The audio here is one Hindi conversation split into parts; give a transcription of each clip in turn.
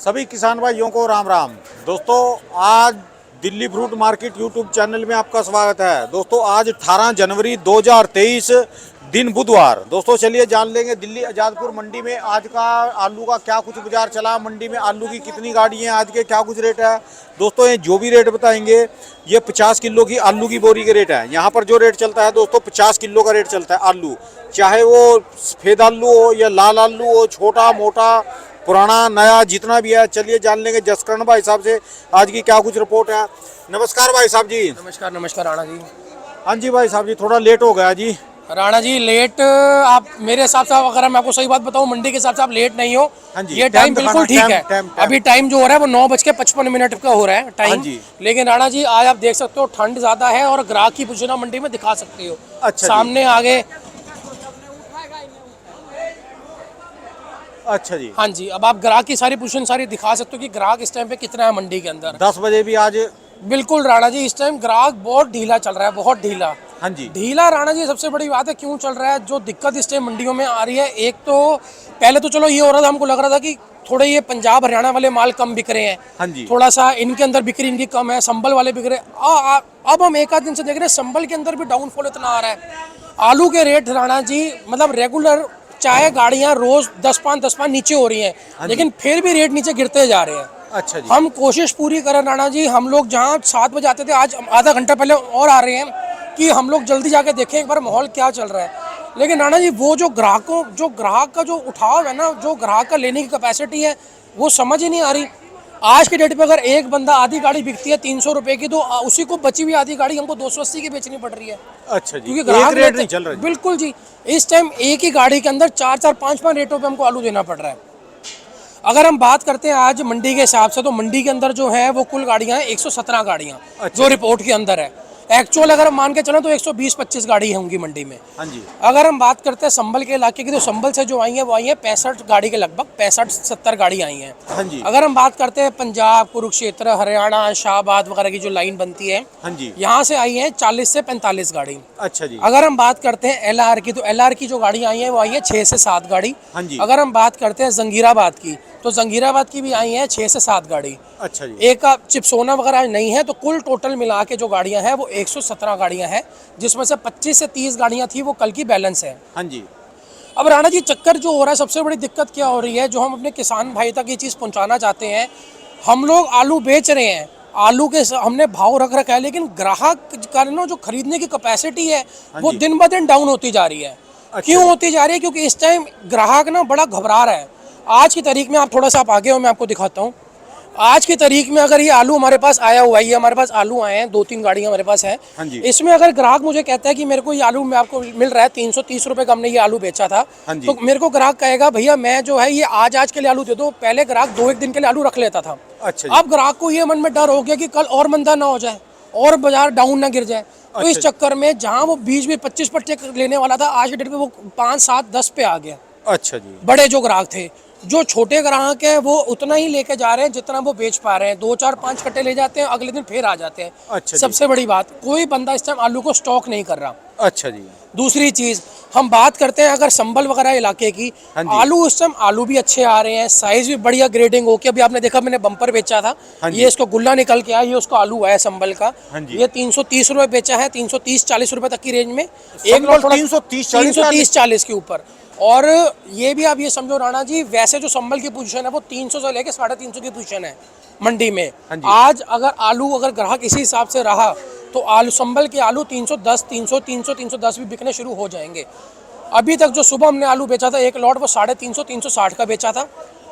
सभी किसान भाइयों को राम राम। दोस्तों आज Delhi fruit market YouTube channel में आपका स्वागत है। दोस्तों आज 18 जनवरी 2023 दिन बुधवार। दोस्तों चलिए जान लेंगे दिल्ली आजादपुर मंडी में आज का आलू का क्या कुछ बाजार चला, मंडी में आलू की कितनी गाड़ी है, आज के क्या कुछ रेट है। दोस्तों ये जो भी रेट बताएंगे ये 50 किलो की आलू की बोरी के रेट है। यहाँ पर जो रेट चलता है दोस्तों 50 किलो का रेट चलता है आलू, चाहे वो सफ़ेद आलू हो या लाल आलू हो, छोटा मोटा पुराना नया जितना भी है। चलिए जान लेंगे जसकरण भाई साहब से आज की क्या कुछ रिपोर्ट है। नमस्कार भाई साहब जी। नमस्कार नमस्कार राणा जी। हाँ जी भाई साहब जी, थोड़ा लेट हो गया जी। राणा जी लेट आप मेरे हिसाब से, अगर मैं आपको सही बात बताऊं, मंडी के हिसाब से आप लेट नहीं हो। हाँ जी, ये टाइम बिल्कुल ठीक है। टाइम। अभी टाइम जो हो रहा है वो 9:55 का हो रहा है टाइम। हाँ जी। लेकिन राणा जी आज आप देख सकते हो ठंड ज्यादा है और ग्राहक की पोजीशन मंडी में दिखा सकते हो। अच्छा सामने आगे। अच्छा जी। हाँ जी, अब आप ग्राहक की सारी पोजीशन सारी दिखा सकते हो कि ग्राहक इस टाइम पे कितना है मंडी के अंदर। 10 बजे भी आज। बिल्कुल राणा जी, इस टाइम ग्राहक बहुत ढीला चल रहा है, बहुत ढीला। हाँ जी। ढीला राणा जी सबसे बड़ी बात है क्यों चल रहा है। जो दिक्कत इस टाइम मंडियों में आ रही है, एक तो पहले तो चलो ये हो रहा था, हमको लग रहा था कि थोड़े ये पंजाब हरियाणा वाले माल कम बिक रहे हैं। हाँ जी। थोड़ा सा इनके अंदर बिक्री इनकी कम है, संबल वाले बिक रहे हैं। अब हम एक आध दिन से देख रहे हैं संबल के अंदर भी डाउनफॉल इतना आ रहा है। आलू के रेट राणा जी मतलब रेगुलर, चाहे गाड़ियां रोज 10-5 नीचे हो रही हैं, लेकिन फिर भी रेट नीचे गिरते जा रहे हैं। अच्छा जी। हम कोशिश पूरी करें राणा जी, हम लोग जहाँ 7 बजे आते थे आज आधा घंटा पहले और आ रहे हैं कि हम लोग जल्दी जाके देखें एक बार माहौल क्या चल रहा है। लेकिन राणा जी वो जो ग्राहक का जो उठाव है ना, जो ग्राहक का लेने की कैपेसिटी है, वो समझ ही नहीं आ रही। आज के डेट पे अगर एक बंदा आधी गाड़ी बिकती है 300 रुपए की, तो उसी को बची हुई आधी गाड़ी हमको 280 की बेचनी पड़ रही है। अच्छा जी, क्योंकि ग्राहक रेट नहीं चल रहा। बिल्कुल जी, इस टाइम एक ही गाड़ी के अंदर 4-5 रेटों पे हमको आलू देना पड़ रहा है। अगर हम बात करते हैं आज मंडी के हिसाब से, तो मंडी के अंदर जो है वो कुल गाड़ियां हैं 117 गाड़ियां। अच्छा। जो रिपोर्ट के अंदर है। एक्चुअल अगर हम मान के चलें तो 120-25 गाड़ी होंगी मंडी में। हाँ जी। अगर हम बात करते हैं संभल के इलाके की, तो संभल से जो आई है वो आई है 65 गाड़ी के लगभग, 65-70 गाड़ी आई हैं। हाँ जी। अगर हम बात करते हैं पंजाब, कुरुक्षेत्र, हरियाणा, शाहबाद वगैरह की जो लाइन बनती है, हाँ जी। यहाँ से आई है 40 से 45 गाड़ी। अच्छा जी। अगर हम बात करते हैं एलआर की, तो एलआर की जो गाड़ी आई है वो आई है 6 से 7 गाड़ी। हाँ जी। अगर हम बात करते हैं जंगीराबाद की, तो जंगीराबाद की भी आई है 6 से 7 गाड़ी। अच्छा जी। एक चिपसोना वगैरह नहीं है, तो कुल टोटल मिला के जो गाड़ियां हैं वो 117 गाड़ियां हैं, जिसमें से 25 से 30 गाड़ियां थी वो कल की बैलेंस है। हाँ जी। अब राणा जी चक्कर जो हो रहा है, सबसे बड़ी दिक्कत क्या हो रही है, जो हम अपने किसान भाई तक ये चीज़ पहुंचाना चाहते हैं, हम लोग आलू बेच रहे हैं, आलू के हमने भाव रख रखा है, लेकिन ग्राहक का ना जो खरीदने की कैपेसिटी है वो दिन ब दिन डाउन होती जा रही है। क्यों होती जा रही है? क्योंकि इस टाइम ग्राहक ना बड़ा घबरा रहा है। आज की तारीख में आप थोड़ा सा आप आगे हो, मैं आपको दिखाता हूँ। आज की तारीख में अगर ये आलू हमारे पास आया हुआ है, ये हमारे पास आलू आए हैं, 2-3 गाड़ियाँ हमारे पास है। हाँ जी। इसमें अगर ग्राहक मुझे कहता है कि मेरे को ये आलू में आपको मिल रहा है 330 रुपए का, हमने ये आलू बेचा था, हाँ जी। तो मेरे को ग्राहक कहेगा भैया मैं जो है ये आज के लिए आलू दे दो। पहले ग्राहक 2-1 दिन के लिए आलू रख लेता था। अच्छा जी। अब ग्राहक को ये मन में डर हो गया कि कल और मंदा ना हो जाए और बाजार डाउन ना गिर जाए। तो इस चक्कर में जहाँ वो बीच में 25% लेने वाला था, आज के डेट में वो 5, 7, 10 पे आ गया। अच्छा जी। बड़े जो ग्राहक थे, जो छोटे ग्राहक हैं वो उतना ही लेके जा रहे हैं जितना वो बेच पा रहे हैं। 2-4-5 कट्टे ले जाते हैं, अगले दिन फिर आ जाते हैं। अच्छा जी। सबसे बड़ी बात, कोई बंदा इस टाइम आलू को स्टॉक नहीं कर रहा। अच्छा जी। दूसरी चीज हम बात करते हैं अगर संबल वगैरह इलाके की, हाँ जी। आलू इस टाइम आलू भी अच्छे आ रहे हैं, साइज भी बढ़िया ग्रेडिंग हो के। अभी आपने देखा मैंने बम्पर बेचा था, हाँ जी। ये इसको गुल्ला निकल के आया, ये उसका आलू है संबल का। हाँ जी। ये 330 रुपए बेचा है, 330-40 रुपए तक की रेंज में। एक संबल 330-40 के ऊपर। और ये भी आप ये समझो राणा जी, वैसे जो संबल की पोजीशन है वो 300 से लेके 350 की पोजीशन है मंडी में। हाँ जी। आज अगर ग्राहक इसी हिसाब से रहा तो आलू संबल के आलू 310, 310 भी बिकने शुरू हो जाएंगे। अभी तक जो सुबह हमने आलू बेचा था एक लॉट, वो 350, 360 का बेचा था।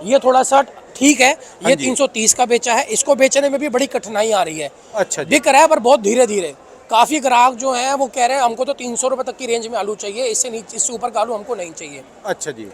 ये थोड़ा सा ठीक है, ये 330 का बेचा है। इसको बेचने में भी बड़ी कठिनाई आ रही है। अच्छा जी। बिक रहा है पर बहुत धीरे धीरे। काफ़ी ग्राहक जो हैं वो कह रहे हैं हमको तो 300 रुपये तक की रेंज में आलू चाहिए, इससे नीचे, इससे ऊपर का आलू हमको नहीं चाहिए। अच्छा जी।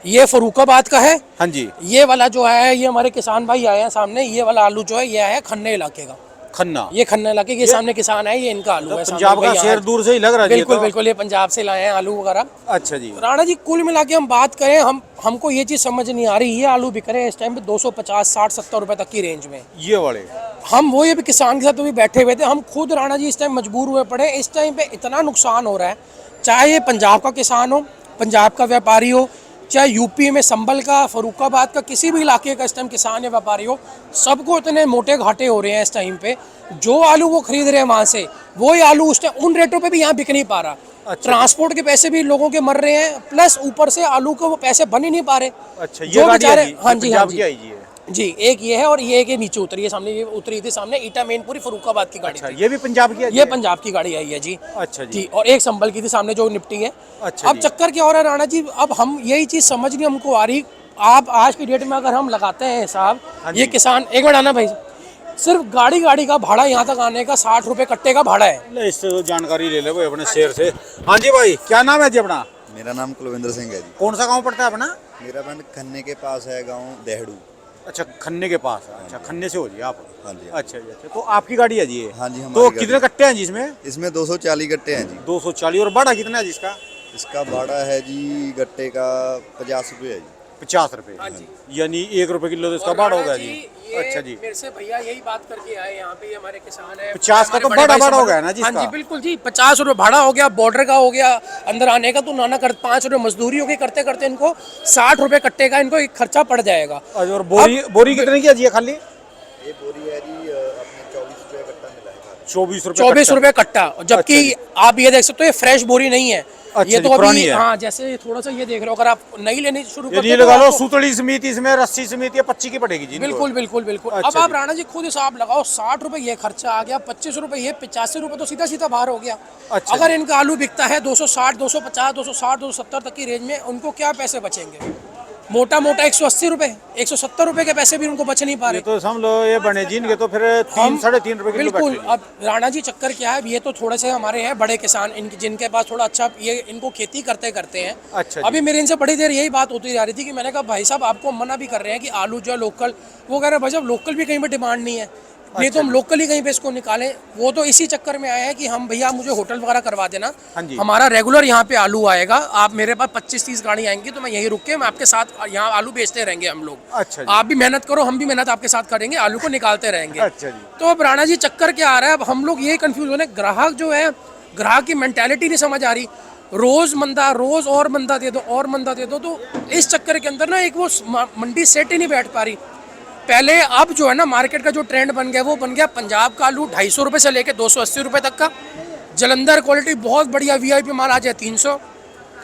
ये फरुखाबाद का है। हाँ जी। ये वाला जो है, ये हमारे किसान भाई आए हैं सामने, ये वाला आलू जो है ये है खन्ने इलाके का। खन्ना। ये खन्ना इलाके के सामने किसान है, ये इनका आलू है। पंजाब का शेर दूर से ही लग रहा है। बिल्कुल बिल्कुल, ये पंजाब से लाए हैं आलू वगैरह। अच्छा जी। राणा जी कुल मिला के हम बात करें, हमको ये चीज़ समझ नहीं आ रही, ये आलू बिक रहे हैं इस टाइम पे 250, 60, 70 रुपए तक की रेंज में। ये वाले हम वो ये भी किसान के साथ भी बैठे हुए थे, हम खुद राणा जी इस टाइम मजबूर हुए पड़े। इस टाइम पे इतना नुकसान हो रहा है, चाहे ये पंजाब का किसान हो, पंजाब का व्यापारी हो, चाहे यूपी में संभल का, फरुखाबाद का, किसी भी इलाके का इस टाइम किसान या व्यापारी हो, सबको इतने मोटे घाटे हो रहे हैं इस टाइम पे। जो आलू वो खरीद रहे हैं वहाँ से, वही आलू उस टाइम उन रेटों पे भी यहाँ बिक नहीं पा रहा। ट्रांसपोर्ट के पैसे भी लोगों के मर रहे हैं, प्लस ऊपर से आलू के वो पैसे बन ही नहीं पा रहे। अच्छा, ये जो गाड़ी बेचारे, आई जी, हाँ जी, हाँ पंजाब जी, की आई जी है। जी, एक ये है और ये एक ये नीचे उतरी है, सामने ये उतरी थी सामने ईटा मेनपुरी फरुखाबाद की गाड़ी अच्छा, थी। ये भी पंजाब की आई ये पंजाब की गाड़ी आई है जी। अच्छा जी। जी, और एक संभल की थी सामने जो निपटी है। अच्छा अब जी। चक्कर क्या हो रहा है राणा जी, अब हम यही चीज़ समझ नहीं हमको आ रही। आप आज की डेट में अगर हम लगाते हैं हिसाब, हाँ ये जी। किसान, एक मिनट आना भाई, सिर्फ गाड़ी का भाड़ा यहाँ तक आने का 60 रुपये कट्टे का भाड़ा है। ले, इससे तो जानकारी ले ले भाई अपने शेर से। हाँ जी भाई, क्या नाम है जी अपना? मेरा नाम कुलविंदर सिंह है जी। कौन सा गांव पड़ता है अपना? मेरा पिंड खन्ने के पास है, गांव देहड़ू। अच्छा, खन्ने के पास है। अच्छा, खन्ने से हो जी आप? हाँ जी। अच्छा जी, अच्छा, तो आपकी गाड़ी है जी ये? हाँ जी, हमारी तो गाड़ी। कितने कट्टे हैं जी इसमें? इसमें 240 गट्टे हैं जी। 240। और भाड़ा कितना है जी इसका? इसका भाड़ा है जी गट्टे का 50 रुपये है जी। 50 रुपए। हाँ जी। यानी 1 रुपए किलो तो इसका भाड़ा होगा जी। अच्छा जी। मेरे से भैया यही बात करके आए यहाँ पे, हमारे किसान है। 50 का हमारे तो बड़े बड़ा भाई भाड़ा हो समझ- गया ना जी हाँ इसका? जी बिल्कुल जी, 50 रुपये भाड़ा हो गया, बॉर्डर का हो गया, अंदर आने का तो नाना कर 5 रुपये मजदूरी हो गई, करते करते इनको 60 रुपये कट्टे का इनको एक खर्चा पड़ जाएगा। अच्छा, और बोरी कितने की है जी ये खाली? ये बोरी है जी अपने 24 रुपये कट्टा मिला है। 24 रुपए। 24 रुपये कट्टा, जबकि आप ये देख सकते हो ये फ्रेश बोरी नहीं है। अच्छा ये जी, तो पुरानी अभी, है। हाँ, जैसे थोड़ा सा ये देख रहे हो, अगर आप नई लेनी शुरू ये करते नहीं हो तो लगा लो, आपको- सूतड़ी समिति इसमें, रस्सी समिति या 25 की पड़ेगी जी इनको। बिल्कुल बिल्कुल बिल्कुल। अच्छा अब आप जी। राणा जी खुद हिसाब लगाओ, 60 रुपए ये खर्चा आ गया, 25 रुपए ये, 85 रुपए तो सीधा सीधा बाहर हो गया। अच्छा अगर जी। इनका आलू बिकता है 260, 250, 260, 270 तक की रेंज में, उनको क्या पैसे बचेंगे? मोटा मोटा 180 रुपए, 170 रुपए के पैसे भी उनको बच नहीं पा ये रहे। तो समझ लो ये बने जी इनके तो फिर 3-3.5 रुपए किलो बिल्कुल। बैठेगी। अब राणा जी चक्कर क्या है, ये तो थोड़े से हमारे हैं बड़े किसान, इनके जिनके पास थोड़ा अच्छा, ये इनको खेती करते करते हैं। अच्छा जी। अभी मेरे इनसे बड़ी देर यही बात होती जा रही थी कि मैंने कहा भाई साहब आपको मना भी कर रहे हैं कि आलू जो है लोकल, वो कह रहे हैं भाई साहब लोकल भी कहीं पे डिमांड नहीं है, नहीं तो हम लोकल ही कहीं पे इसको निकालें। वो तो इसी चक्कर में आए हैं कि हम भैया मुझे होटल वगैरह करवा देना, हाँ जी। हमारा रेगुलर यहाँ पे आलू आएगा, आप मेरे पास 25-30 गाड़ी आएंगी तो मैं यहीं रुक के मैं आपके साथ यहाँ आलू बेचते रहेंगे हम लोग। अच्छा जी। आप भी मेहनत करो, हम भी मेहनत आपके साथ करेंगे, आलू को निकालते रहेंगे। अच्छा जी। तो अब राणा जी चक्कर क्या आ रहा है, अब हम लोग ये कंफ्यूज हो रहे हैं, ग्राहक जो है, ग्राहक की मेंटालिटी नहीं समझ आ रही। रोज मंदा, रोज और मंदा दे दो और मंदा दे दो, तो इस चक्कर के अंदर ना एक वो मंडी सेट ही नहीं बैठ पा रही। पहले अब जो है ना मार्केट का जो ट्रेंड बन गया, वो बन गया पंजाब का आलू 250 रुपये से लेके 280 रुपये तक का, जलंधर क्वालिटी बहुत बढ़िया वीआईपी माल आ जाए 300,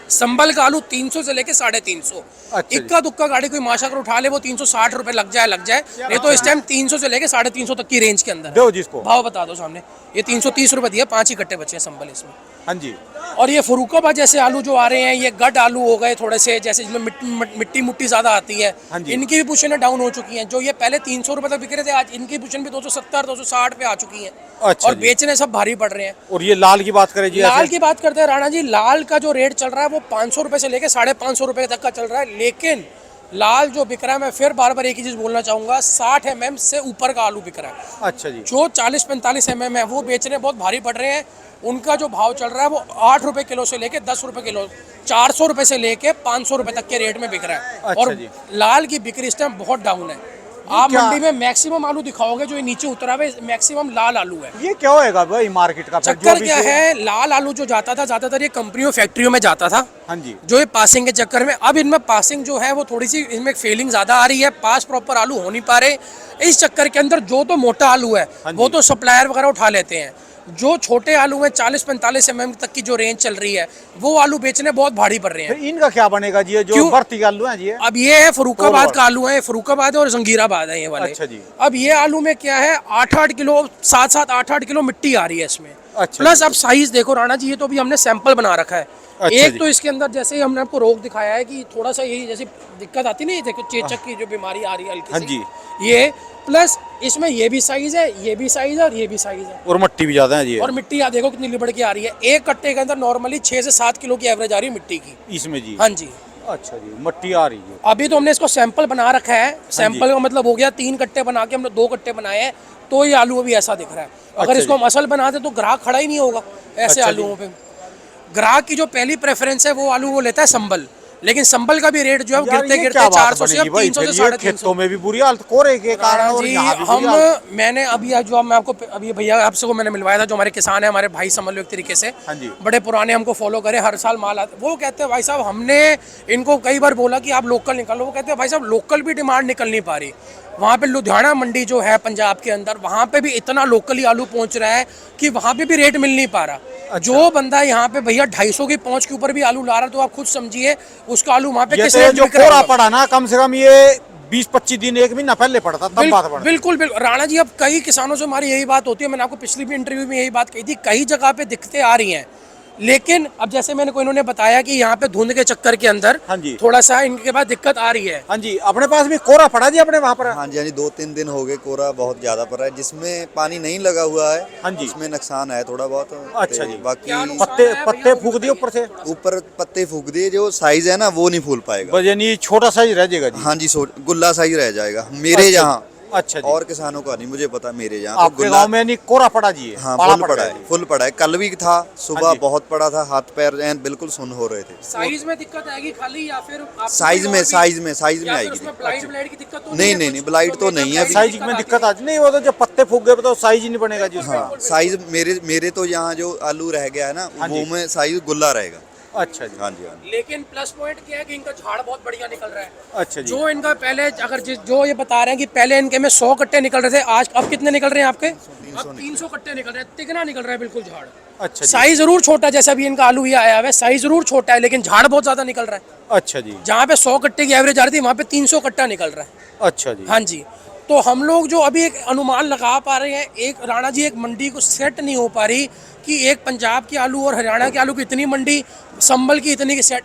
संभल का आलू 300 से लेके 350। अच्छा जी। इक्का दुक्का गाड़ी कोई माशा कर उठा ले वो 360 रुपये लग जाए, नहीं तो इस टाइम 300 से लेके 350 तक की रेंज के अंदर है। दो जिसको। भाव बता दो सामने, ये 330 रुपये दिया, 5 ही कट्टे बचे हैं संभल इसमें। हाँ जी। और ये फरुखाबाद जैसे आलू जो आ रहे हैं, ये गड आलू हो गए थोड़े से, जैसे जिसमें मिट्टी मुट्टी ज्यादा आती है, हाँ जी। इनकी भी पोजीशनें डाउन हो चुकी हैं। जो ये पहले 300 रुपये तक बिक रहे थे, आज इनकी पोजीशन भी 270, 260 पे आ चुकी है। अच्छा और जी। बेचने सब भारी पड़ रहे हैं। और ये लाल की बात करें जी? लाल ऐसे? की बात करते हैं राणा जी, लाल का जो रेट चल रहा है वो 500 रुपये से लेके 550 रुपये तक का चल रहा है। लेकिन लाल जो बिक रहा है, मैं फिर बार बार एक ही चीज बोलना चाहूंगा, 60 mm से ऊपर का आलू बिक रहा है। अच्छा जी। जो 40-45 mm है वो बेचने बहुत भारी पड़ रहे हैं। उनका जो भाव चल रहा है वो 8 रुपए किलो से लेके 10 रुपए किलो, 400 रुपए से लेके 500 रुपए तक के रेट में बिक रहा है। अच्छा और जी। लाल की बिक्री इस टाइम बहुत डाउन है। आप क्या? मंडी में मैक्सिमम आलू दिखाओगे जो ये नीचे उतरा हुआ है, मैक्सिमम लाल आलू है। ये क्या होएगा भाई मार्केट का? फिर जो चक्कर भी क्या से- है, लाल आलू जो जाता था ज्यादातर ये कंपनियों फैक्ट्रियों में जाता था, हाँ जी। जो ये पासिंग के चक्कर में, अब इनमें पासिंग जो है वो थोड़ी सी इनमें फेलिंग ज्यादा आ रही है, पास प्रॉपर आलू हो नहीं पा रहे। इस चक्कर के अंदर जो तो मोटा आलू है हाँ जी। वो तो सप्लायर वगैरह उठा लेते हैं, जो छोटे आलू हैं 40-45 mm तक की जो रेंज चल रही है, वो आलू बेचने बहुत भारी पड़ रहे हैं। फिर इनका क्या बनेगा जी? ये जो क्यों? भर्ती का आलू है जी ये? अब ये है फरुखाबाद तोड़वाड़। का आलू है, फरुखाबाद और जंगीराबाद है ये वाले। अच्छा जी। अब ये आलू में क्या है, 8-8 किलो, 7-7, 8-8 किलो मिट्टी आ रही है इसमें। अच्छा प्लस जी। अब साइज देखो राणा जी, ये तो अभी हमने सैंपल बना रखा है। अच्छा एक जी। तो इसके अंदर जैसे ही हमने आपको रोग दिखाया है कि थोड़ा सा यही जैसे दिक्कत आती नहीं, देखो चेचक की जो बीमारी आ रही है हल्की हाँ सी, जी। ये प्लस इसमें ये भी साइज है, ये भी साइज है और ये भी साइज है। और मट्टी भी ज्यादा है जी ये? और मिट्टी आप देखो कितनी लिबड़ के आ रही है। एक कट्टे के अंदर नॉर्मली 6 से 7 किलो की एवरेज आ रही है मिट्टी की। इसमें जी? हाँ जी। अच्छा जी, मट्टी आ रही है। अभी तो हमने इसको सैंपल बना रखा है, सैंपल का मतलब हो गया 3 कट्टे बना के हमने 2 कट्टे बनाए हैं, तो ये आलू अभी ऐसा दिख रहा है। अगर अच्छा इसको जी। हम असल बना दे तो ग्राहक खड़ा ही नहीं होगा ऐसे अच्छा आलूओं पे। ग्राहक की जो पहली प्रेफरेंस है वो आलू वो लेता है संभल। लेकिन संभल का भी रेट जो है वो यार, गिरते ये गिरते क्या बात 400 से अब बनेगी भाई? 300 से फिर ये 350। खेतों में भी बुरी हालत, कोहरे के कारण राणा और जी यहाँ भी बुरी हम हालत। मैंने अभी आज जो मैं आपको अभी भैया आपसे को मैंने मिलवाया था, जो हमारे किसान है, हमारे भाई समझ लो एक तरीके से, हाँ जी। बड़े पुराने, हमको फॉलो करे, हर साल माल आते, वो कहते हैं भाई साहब हमने इनको कई बार बोला कि आप लोकल निकालो, वो कहते हैं भाई साहब लोकल भी डिमांड निकल नहीं पा रही। वहाँ पे लुधियाना मंडी जो है पंजाब के अंदर, वहाँ पे भी इतना लोकली आलू पहुँच रहा है कि वहाँ पे भी रेट मिल नहीं पा रहा। जो बंदा यहाँ पे भैया 250 की पहुँच के ऊपर भी आलू ला रहा है, तो आप खुद समझिए उसका आलू वहाँ पे ये किस तो रेट जो में बिक रहा कोहरा होगा। पड़ा ना, कम से कम ये 20-25 दिन, एक महीना पहले पड़ता, तब बात पड़ा। बिल्कुल बिल्कुल राणा जी, अब कई किसानों से हमारी यही बात होती है, मैंने आपको पिछली भी इंटरव्यू में यही बात कही थी, कई जगह पे दिक्कतें आ रही हैं, लेकिन अब जैसे मैंने को इन्होंने बताया कि यहाँ पे धुंध के चक्कर के अंदर हाँ जी। थोड़ा सा इनके पास दिक्कत आ रही है। हाँ जी, अपने पास भी कोहरा पड़ा जी अपने वहाँ पर। हाँ जी, 2-3 दिन हो गए, कोहरा बहुत ज्यादा पड़ रहा है, जिसमें पानी नहीं लगा हुआ है। हाँ जी। उसमें नुकसान है थोड़ा बहुत। अच्छा ते जी। बाकी पत्ते पत्ते फूक दिए ऊपर से, ऊपर पत्ते फूक दिए, जो साइज है ना वो नहीं फूल पाएगा। बस यानी छोटा साइज रह जाएगा जी। हाँ जी, गुल्ला साइज रह जाएगा मेरे अच्छा यहाँ। अच्छा जी। और किसानों का नहीं मुझे पता, मेरे यहाँ आपके गांव में नहीं कोहरा पड़ा जी? हाँ पाला फुल पड़ा गया है, जी। फुल पड़ा है। कल भी था, सुबह हाँ जी। बहुत पड़ा था, हाथ पैर बिल्कुल सुन्न हो रहे थे। साइज में दिक्कत आएगी खाली, या फिर आपको साइज कोई में और भी- साइज में या फिर आएगी। उसमें ब्लाइट ब्लाइट की दिक्कत तो नहीं, है नहीं, कुछ? नहीं, ब्लाइट तो मेजर नहीं है अभी। ब्लाइट साइज में दिक्कत आती नहीं, वो तो जब पत्ते फूक गए तो साइज ही नहीं बनेगा जी उसका। हाँ, साइज मेरे तो यहाँ जो आलू रह गया है ना, हाँ जी। वो में साइज गुल्ला रहेगा। अच्छा जी। हाँ जी, हाँ जी। लेकिन प्लस पॉइंट क्या है कि इनका झाड़ बहुत बढ़िया निकल रहा है। अच्छा जी। जो इनका पहले अगर जो ये बता रहे हैं कि पहले इनके में 100 कट्टे निकल रहे थे, आज अब कितने निकल रहे हैं आपके? अब 300 कट्टे निकल रहे हैं, तिगना निकल रहा है बिल्कुल झाड़। अच्छा जी। साइज जरूर छोटा है, जैसा अभी इनका आलू ये आया हुआ है, साइज जरूर छोटा है, लेकिन झाड़ बहुत ज्यादा निकल रहा है। अच्छा जी। जहाँ पे 100 कट्टे की एवरेज आ रही थी, वहाँ पे 300 कट्टा निकल रहा है। अच्छा जी। हाँ जी। तो हम लोग जो अभी एक अनुमान लगा पा रहे हैं, एक राणा जी, एक मंडी को सेट नहीं हो पा रही कि एक पंजाब के आलू और हरियाणा के आलू की इतनी मंडी, संभल की इतनी की सेट,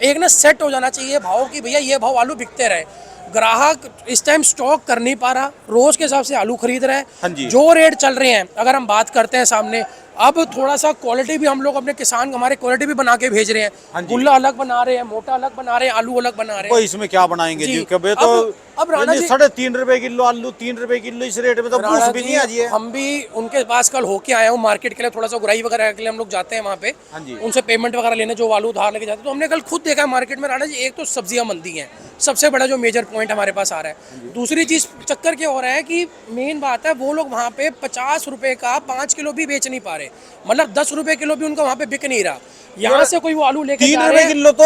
एक ना सेट हो जाना चाहिए भाव की, भैया ये भाव आलू बिकते रहे। ग्राहक इस टाइम स्टॉक कर नहीं पा रहा, रोज के हिसाब से आलू खरीद रहे हाँ हैं। जी। जो रेट चल रहे हैं, अगर हम बात करते हैं सामने, अब थोड़ा सा क्वालिटी भी हम लोग अपने किसान हमारे क्वालिटी भी बना के भेज रहे हाँ हैं। जी। गुल्ला अलग बना रहे हैं, मोटा अलग बना रहे हैं, आलू अलग बना रहे वो हैं। इसमें क्या बनाएंगे जी। जी? कभी तो अब राणा जी- 3.5 रुपए किलो आलू, 3 रुपए किलो, इस रेट में तो राणा पूछ भी जी, नहीं आजी है। हम भी उनके पास कल होके आए हूँ मार्केट के लिए, थोड़ा सा गुराई वगैरह के लिए हम लोग जाते हैं वहाँ पे, हाँ जी। उनसे पेमेंट वगैरह लेने, जो आलू उधार लेके जाते हैं। तो हमने कल खुद देखा है मार्केट में राणा जी, एक तो सब्जियां मंदी हैं, सबसे बड़ा जो मेजर पॉइंट हमारे पास आ रहा है। दूसरी चीज चक्कर क्या हो रहा है कि मेन बात है, वो लोग वहाँ पे 50 रुपए का 5 किलो भी बेच नहीं पा रहे, मतलब 10 रुपए किलो भी उनका वहाँ पे बिक नहीं रहा। यहाँ से कोई वो आलू लेके 3 जा रुपए रहे हैं। किलो तो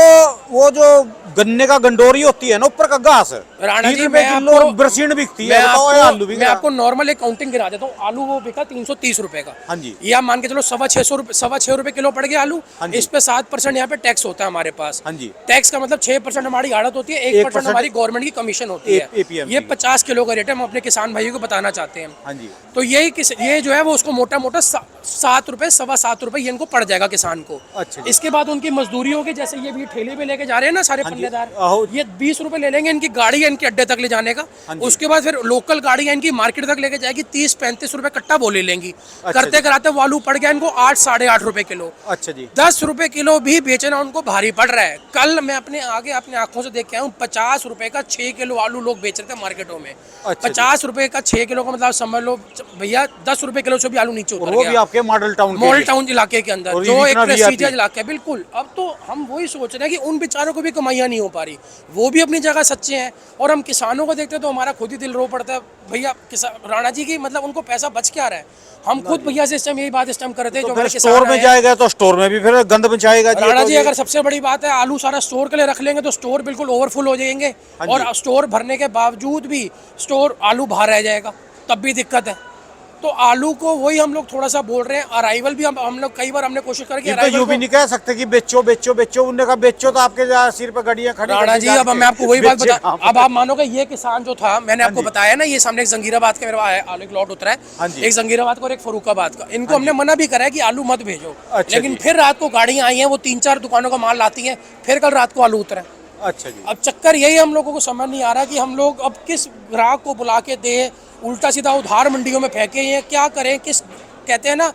वो जो गन्ने का गंडोरी होती है ना, ऊपर का घास, राणा 3 जी, रुपए मैं किलो आपको- बरसीन बिकती मैं है। बताओ ये आलू बिक मैं रहा। आपको नॉर्मल एक काउंटिंग गिरा देता हूँ। आलू वो बिका 330 रुपए का। हाँ जी। ये आप मान के चलो 6.25 रुपए किलो पड़ गया आलू। हाँ जी। इस पे 7% यहाँ पे टैक्स होता है हमारे पास। हाँ जी। टैक्स का मतलब 6% हमारी आड़त होती है, 1% हमारी गवर्नमेंट की कमीशन होती है। APMC ये 50 किलो का रेट है, हम अपने किसान भाइयों को बताना चाहते हैं। हाँ जी। तो ये जो है वो उसको मोटा मोटा 7 रुपए, 7.25 रुपए ये इनको पड़ जाएगा किसान को। अच्छा जी। इसके बाद उनकी मजदूरियों के, जैसे ये भी ठेले पे लेके जा रहे हैं ना सारे हाँ जी। पल्लेदार, आहो। ये 20 रुपए ले लेंगे, इनकी गाड़ी है इनके अड्डे तक ले जाने का। हाँ जी। उसके बाद फिर लोकल गाड़ी है इनकी मार्केट तक लेके जाएगी, 30-35 रुपए कट्टा बोले लेंगी। अच्छा करते जी। कराते वो आलू पड़ गया इनको 8, 8.5 रुपए किलो। अच्छा जी। 10 रुपए किलो भी बेचना उनको भारी पड़ रहा है। कल मैं अपने आंखों से देख के आया हूँ, 50 रुपए का 6 किलो आलू लोग बेच रहे थे मार्केटों में। अच्छा जी। 50 रुपए का 6 किलो का मतलब समझ लो भैया 10 रुपए किलो से भी आलू नीचे और उतर वो भी गया। आपके मॉडल टाउन के मॉडल लिए। टाउन इलाके के अंदर, और जो ये एक इतना प्रेस्टीजियस VIP। इलाका है। बिल्कुल। अब तो हम वही सोच रहे हैं कि उन बेचारों को भी कमाइयाँ नहीं हो पा रही, वो भी अपनी जगह सच्चे हैं, और हम किसानों को देखते हैं तो हमारा खुद ही दिल रो पड़ता है। भैया राणा जी की मतलब उनको पैसा बच क्या रहा है? हम खुद भैया से इस टाइम यही बात इस टाइम कर रहे थे, जो तो हमारे फिर स्टोर किसान में हैं। जाएगा तो स्टोर में भी फिर गंद मचाएगा जी। राणा तो जी, अगर सबसे बड़ी बात है, आलू सारा स्टोर के लिए रख लेंगे तो स्टोर बिल्कुल ओवरफुल हो जाएंगे, हाँ जी। और स्टोर भरने के बावजूद भी स्टोर आलू बाहर रह जाएगा, तब भी दिक्कत है। तो आलू को वही हम लोग थोड़ा सा बोल रहे हैं, अराइवल भी हम लोग कई बार हमने कोशिश करी कि ये तो अराइवल यूं भी नहीं कह सकते कि बेचो बेचो बेचो, उनने कहा बेचो तो आपके सिर पे गाड़ियां खड़ी राणा करके जी, जाके अब मैं आपको वही बात बेचे बता, आप। अब आप मानोगे ये किसान जो था, मैंने आपको जी। बताया ना, ये सामने एक जंगीराबाद का मेरा आलू एक लॉट उतरा हाँ है, जी। एक जंगीराबाद का और एक फरुखाबाद का। इनको हमने मना भी करा है कि आलू मत भेजो, अच्छा लेकिन जी। फिर रात को गाड़ियां आई हैं, वो 3-4 दुकानों का माल लाती हैं, फिर कल रात को आलू उतरा है। अच्छा जी। अब चक्कर यही हम लोगों को समझ नहीं आ रहा कि हम लोग अब किस ग्राहक को बुला के दें, उल्टा सीधा उधार मंडियों में फेंके, ये क्या करें? किस कहते हैं ना,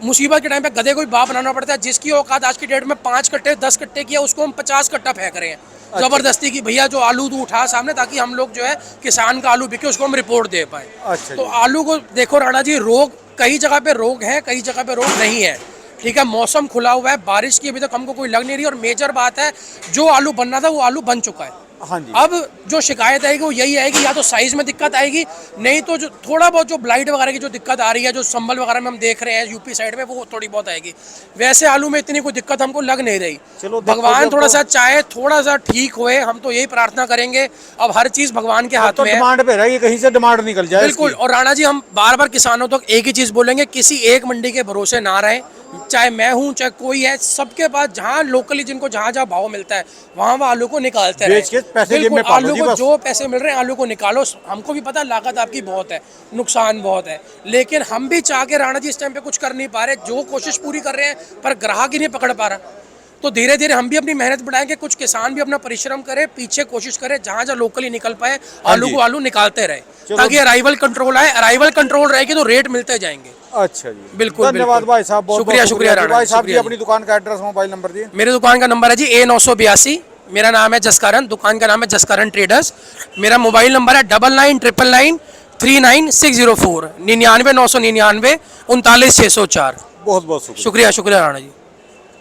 मुसीबत के टाइम पे गधे को भी बाप बनाना पड़ता है। जिसकी औकात आज की डेट में 5 कट्टे 10 कट्टे किया, उसको हम 50 कट्टा फेंक रहे हैं जबरदस्ती की, भैया जो आलू तू उठा सामने, ताकि हम लोग जो है किसान का आलू बिके उसको हम रिपोर्ट दे पाए। अच्छा तो जी। आलू को देखो राणा जी, रोग कई जगह पे रोग है, कई जगह पे रोग नहीं है। ठीक है, मौसम खुला हुआ है, बारिश की अभी तक हमको कोई लग नहीं रही, और मेजर बात है जो आलू बनना था वो आलू बन चुका है। हाँ जी। अब जो शिकायत आएगी वो यही आएगी, या तो साइज में दिक्कत आएगी, नहीं तो जो थोड़ा बहुत जो ब्लाइट वगैरह की जो दिक्कत आ रही है, जो संभल वगैरह में हम देख रहे हैं यूपी साइड में, वो थोड़ी बहुत आएगी। वैसे आलू में इतनी कोई दिक्कत हमको लग नहीं रही। चलो देखो, भगवान जब थोड़ा तो- सा चाहे थोड़ा सा ठीक होए, हम तो यही प्रार्थना करेंगे। अब हर चीज भगवान के हाथ तो में है। डिमांड पे रहेगी, कहीं से डिमांड निकल जाए बिल्कुल। इसकी। और राणा जी, हम बार बार किसानों तक एक ही चीज बोलेंगे, किसी एक मंडी के भरोसे ना रहें, चाहे मैं हूं चाहे कोई है, सबके पास जहां लोकली जिनको जहां जहां भाव मिलता है वहां वहां आलू को निकालते रहे। बेच के पैसे जेब बिल्कुल, में पालो आलू जी को बस। जो पैसे मिल रहे हैं आलू को निकालो। हमको भी पता है लागत आपकी बहुत है, नुकसान बहुत है, लेकिन हम भी चाह के राणा जी इस टाइम पे कुछ कर नहीं पा रहे। जो कोशिश पूरी कर रहे हैं पर ग्राहक ही नहीं पकड़ पा रहा। तो धीरे धीरे हम भी अपनी मेहनत बढ़ाएंगे, कुछ किसान भी अपना परिश्रम करे, पीछे कोशिश करे, जहां जहां लोकली निकल पाए आलू जी। को आलू निकालते रहे, चलो। ताकि अराइवल कंट्रोल आए। अराइवल कंट्रोल रहेगी तो रेट मिलते जाएंगे। अच्छा जी, बिल्कुल, धन्यवाद बिल्कुल। भाई साहब, बहुत शुक्रिया, बहुत शुक्रिया जी। राणा भाई जी, साहब जी शुक्रिया अपनी दुकान का एड्रेस, मोबाइल नंबर दिए। मेरी दुकान का नंबर है जी A982। मेरा नाम है जसकरण, दुकान का नाम है जसकरण ट्रेडर्स। मेरा मोबाइल नंबर है 9999939604 99 999 39 604। बहुत बहुत शुक्रिया। शुक्रिया, शुक्रिया राणा जी।